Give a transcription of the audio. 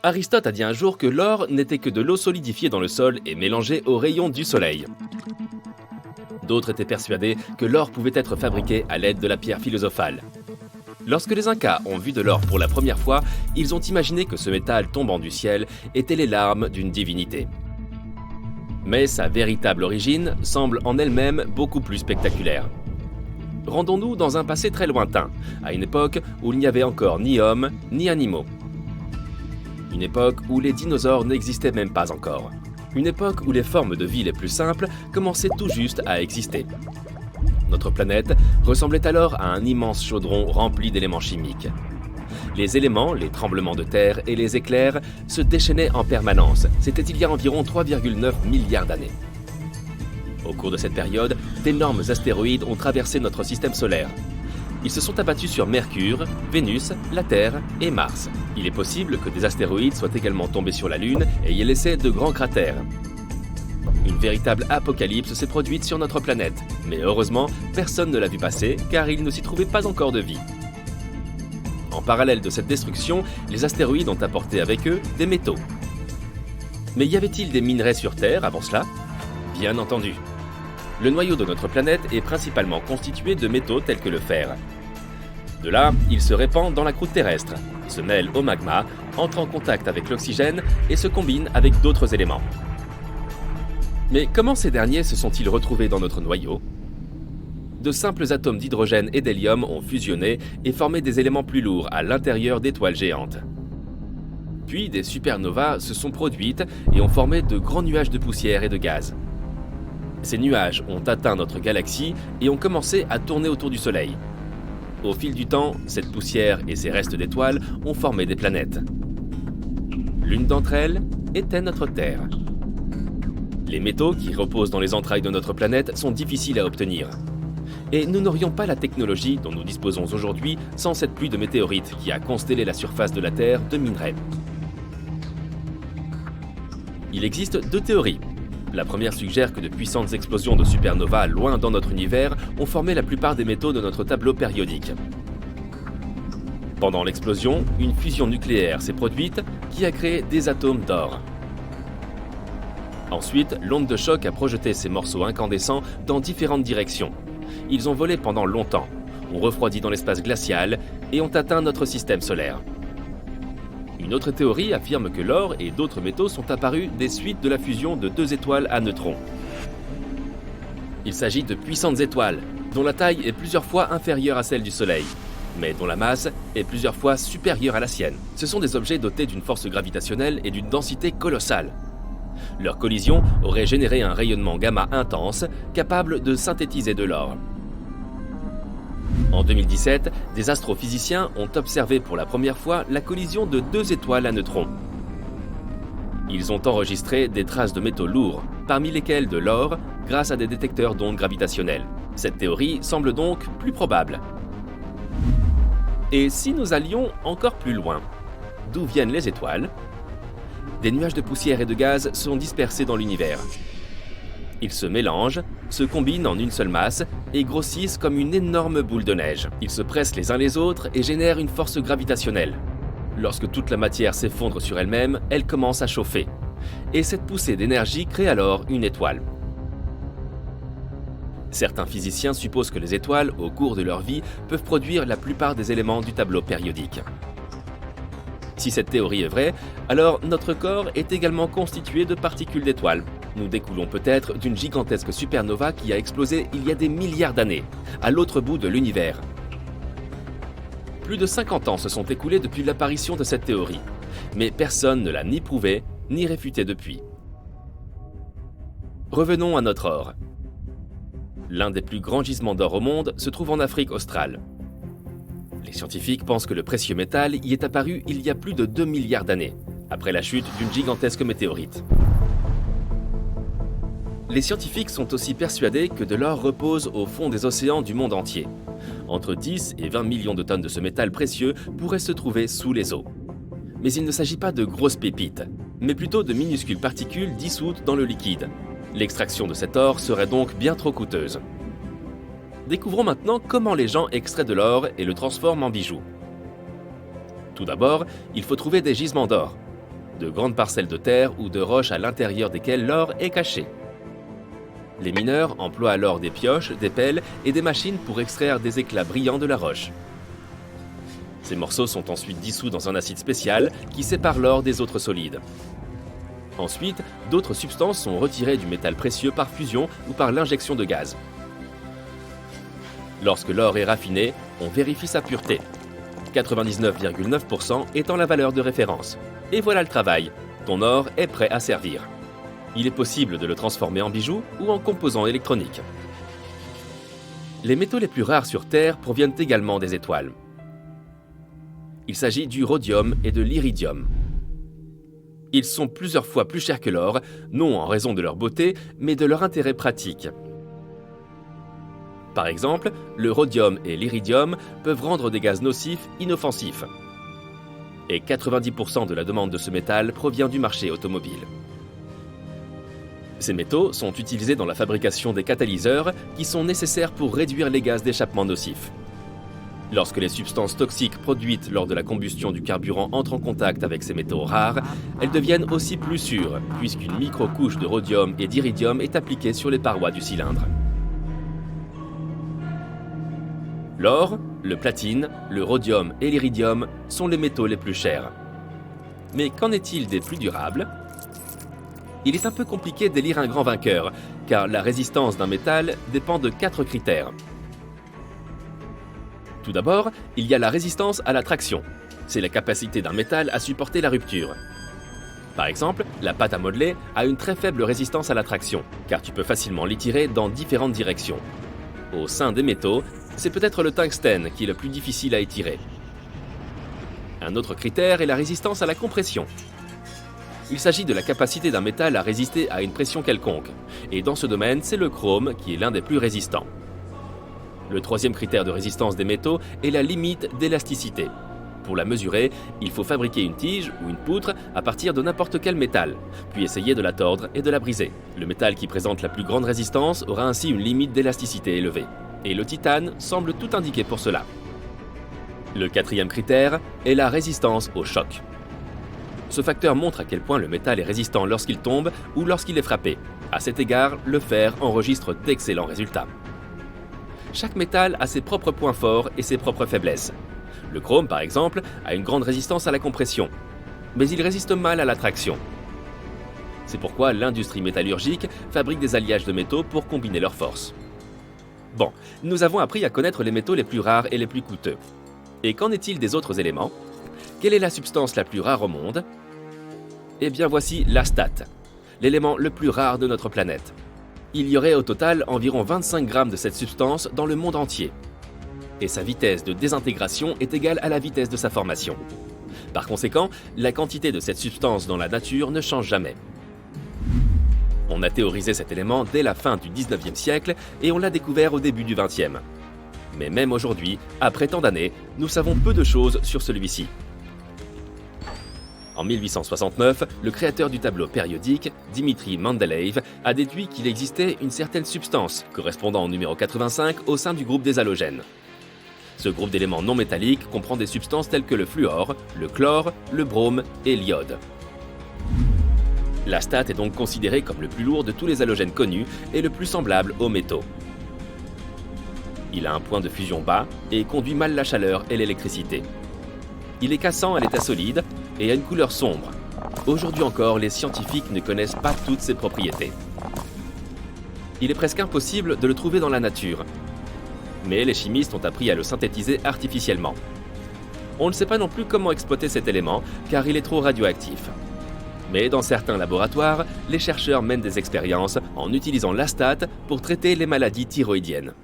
Aristote a dit un jour que l'or n'était que de l'eau solidifiée dans le sol et mélangée aux rayons du soleil. D'autres étaient persuadés que l'or pouvait être fabriqué à l'aide de la pierre philosophale. Lorsque les Incas ont vu de l'or pour la première fois, ils ont imaginé que ce métal tombant du ciel était les larmes d'une divinité. Mais sa véritable origine semble en elle-même beaucoup plus spectaculaire. Rendons-nous dans un passé très lointain, à une époque où il n'y avait encore ni hommes ni animaux. Une époque où les dinosaures n'existaient même pas encore. Une époque où les formes de vie les plus simples commençaient tout juste à exister. Notre planète ressemblait alors à un immense chaudron rempli d'éléments chimiques. Les éléments, les tremblements de terre et les éclairs se déchaînaient en permanence. C'était il y a environ 3,9 milliards d'années. Au cours de cette période, d'énormes astéroïdes ont traversé notre système solaire. Ils se sont abattus sur Mercure, Vénus, la Terre et Mars. Il est possible que des astéroïdes soient également tombés sur la Lune et y aient laissé de grands cratères. Une véritable apocalypse s'est produite sur notre planète, mais heureusement, personne ne l'a vu passer car il ne s'y trouvait pas encore de vie. En parallèle de cette destruction, les astéroïdes ont apporté avec eux des métaux. Mais y avait-il des minerais sur Terre avant cela? Bien entendu. Le noyau de notre planète est principalement constitué de métaux tels que le fer. De là, il se répand dans la croûte terrestre, se mêle au magma, entre en contact avec l'oxygène et se combine avec d'autres éléments. Mais comment ces derniers se sont-ils retrouvés dans notre noyau? De simples atomes d'hydrogène et d'hélium ont fusionné et formé des éléments plus lourds à l'intérieur d'étoiles géantes. Puis des supernovas se sont produites et ont formé de grands nuages de poussière et de gaz. Ces nuages ont atteint notre galaxie et ont commencé à tourner autour du Soleil. Au fil du temps, cette poussière et ces restes d'étoiles ont formé des planètes. L'une d'entre elles était notre Terre. Les métaux qui reposent dans les entrailles de notre planète sont difficiles à obtenir. Et nous n'aurions pas la technologie dont nous disposons aujourd'hui sans cette pluie de météorites qui a constellé la surface de la Terre de minerais. Il existe deux théories. La première suggère que de puissantes explosions de supernovas loin dans notre univers ont formé la plupart des métaux de notre tableau périodique. Pendant l'explosion, une fusion nucléaire s'est produite qui a créé des atomes d'or. Ensuite, l'onde de choc a projeté ces morceaux incandescents dans différentes directions. Ils ont volé pendant longtemps, ont refroidi dans l'espace glacial et ont atteint notre système solaire. Une autre théorie affirme que l'or et d'autres métaux sont apparus des suites de la fusion de deux étoiles à neutrons. Il s'agit de puissantes étoiles, dont la taille est plusieurs fois inférieure à celle du Soleil, mais dont la masse est plusieurs fois supérieure à la sienne. Ce sont des objets dotés d'une force gravitationnelle et d'une densité colossale. Leur collision aurait généré un rayonnement gamma intense, capable de synthétiser de l'or. En 2017, des astrophysiciens ont observé pour la première fois la collision de deux étoiles à neutrons. Ils ont enregistré des traces de métaux lourds, parmi lesquels de l'or, grâce à des détecteurs d'ondes gravitationnelles. Cette théorie semble donc plus probable. Et si nous allions encore plus loin? D'où viennent les étoiles? Des nuages de poussière et de gaz sont dispersés dans l'univers. Ils se mélangent, se combinent en une seule masse et grossissent comme une énorme boule de neige. Ils se pressent les uns les autres et génèrent une force gravitationnelle. Lorsque toute la matière s'effondre sur elle-même, elle commence à chauffer. Et cette poussée d'énergie crée alors une étoile. Certains physiciens supposent que les étoiles, au cours de leur vie, peuvent produire la plupart des éléments du tableau périodique. Si cette théorie est vraie, alors notre corps est également constitué de particules d'étoiles. Nous découlons peut-être d'une gigantesque supernova qui a explosé il y a des milliards d'années, à l'autre bout de l'univers. Plus de 50 ans se sont écoulés depuis l'apparition de cette théorie, mais personne ne l'a ni prouvée ni réfutée depuis. Revenons à notre or. L'un des plus grands gisements d'or au monde se trouve en Afrique australe. Les scientifiques pensent que le précieux métal y est apparu il y a plus de 2 milliards d'années, après la chute d'une gigantesque météorite. Les scientifiques sont aussi persuadés que de l'or repose au fond des océans du monde entier. Entre 10 et 20 millions de tonnes de ce métal précieux pourraient se trouver sous les eaux. Mais il ne s'agit pas de grosses pépites, mais plutôt de minuscules particules dissoutes dans le liquide. L'extraction de cet or serait donc bien trop coûteuse. Découvrons maintenant comment les gens extraient de l'or et le transforment en bijoux. Tout d'abord, il faut trouver des gisements d'or. de grandes parcelles de terre ou de roches à l'intérieur desquelles l'or est caché. Les mineurs emploient alors des pioches, des pelles et des machines pour extraire des éclats brillants de la roche. Ces morceaux sont ensuite dissous dans un acide spécial qui sépare l'or des autres solides. Ensuite, d'autres substances sont retirées du métal précieux par fusion ou par l'injection de gaz. Lorsque l'or est raffiné, on vérifie sa pureté, 99,9% étant la valeur de référence. Et voilà le travail, ton or est prêt à servir. Il est possible de le transformer en bijoux ou en composants électroniques. Les métaux les plus rares sur Terre proviennent également des étoiles. Il s'agit du rhodium et de l'iridium. Ils sont plusieurs fois plus chers que l'or, non en raison de leur beauté, mais de leur intérêt pratique. Par exemple, le rhodium et l'iridium peuvent rendre des gaz nocifs inoffensifs. Et 90% de la demande de ce métal provient du marché automobile. Ces métaux sont utilisés dans la fabrication des catalyseurs qui sont nécessaires pour réduire les gaz d'échappement nocifs. Lorsque les substances toxiques produites lors de la combustion du carburant entrent en contact avec ces métaux rares, elles deviennent aussi plus sûres, puisqu'une micro-couche de rhodium et d'iridium est appliquée sur les parois du cylindre. L'or, le platine, le rhodium et l'iridium sont les métaux les plus chers. Mais qu'en est-il des plus durables ? Il est un peu compliqué d'élire un grand vainqueur, car la résistance d'un métal dépend de 4 critères. Tout d'abord, il y a la résistance à la traction. C'est la capacité d'un métal à supporter la rupture. Par exemple, la pâte à modeler a une très faible résistance à la traction, car tu peux facilement l'étirer dans différentes directions. Au sein des métaux, c'est peut-être le tungstène qui est le plus difficile à étirer. Un autre critère est la résistance à la compression. Il s'agit de la capacité d'un métal à résister à une pression quelconque, et dans ce domaine, c'est le chrome qui est l'un des plus résistants. Le troisième critère de résistance des métaux est la limite d'élasticité. Pour la mesurer, il faut fabriquer une tige ou une poutre à partir de n'importe quel métal, puis essayer de la tordre et de la briser. Le métal qui présente la plus grande résistance aura ainsi une limite d'élasticité élevée. Et le titane semble tout indiquer pour cela. Le quatrième critère est la résistance au choc. Ce facteur montre à quel point le métal est résistant lorsqu'il tombe ou lorsqu'il est frappé. À cet égard, le fer enregistre d'excellents résultats. Chaque métal a ses propres points forts et ses propres faiblesses. Le chrome, par exemple, a une grande résistance à la compression, mais il résiste mal à la traction. C'est pourquoi l'industrie métallurgique fabrique des alliages de métaux pour combiner leurs forces. Bon, nous avons appris à connaître les métaux les plus rares et les plus coûteux. Et qu'en est-il des autres éléments ? Quelle est la substance la plus rare au monde ? Eh bien voici l'astate, l'élément le plus rare de notre planète. Il y aurait au total environ 25 grammes de cette substance dans le monde entier. Et sa vitesse de désintégration est égale à la vitesse de sa formation. Par conséquent, la quantité de cette substance dans la nature ne change jamais. On a théorisé cet élément dès la fin du 19e siècle et on l'a découvert au début du 20e. Mais même aujourd'hui, après tant d'années, nous savons peu de choses sur celui-ci. En 1869, le créateur du tableau périodique, Dimitri Mendeleïev, a déduit qu'il existait une certaine substance, correspondant au numéro 85 au sein du groupe des halogènes. Ce groupe d'éléments non métalliques comprend des substances telles que le fluor, le chlore, le brome et l'iode. L'astate est donc considéré comme le plus lourd de tous les halogènes connus et le plus semblable aux métaux. Il a un point de fusion bas et conduit mal la chaleur et l'électricité. Il est cassant à l'état solide et a une couleur sombre. Aujourd'hui encore, les scientifiques ne connaissent pas toutes ses propriétés. Il est presque impossible de le trouver dans la nature. Mais les chimistes ont appris à le synthétiser artificiellement. On ne sait pas non plus comment exploiter cet élément, car il est trop radioactif. Mais dans certains laboratoires, les chercheurs mènent des expériences en utilisant l'astate pour traiter les maladies thyroïdiennes.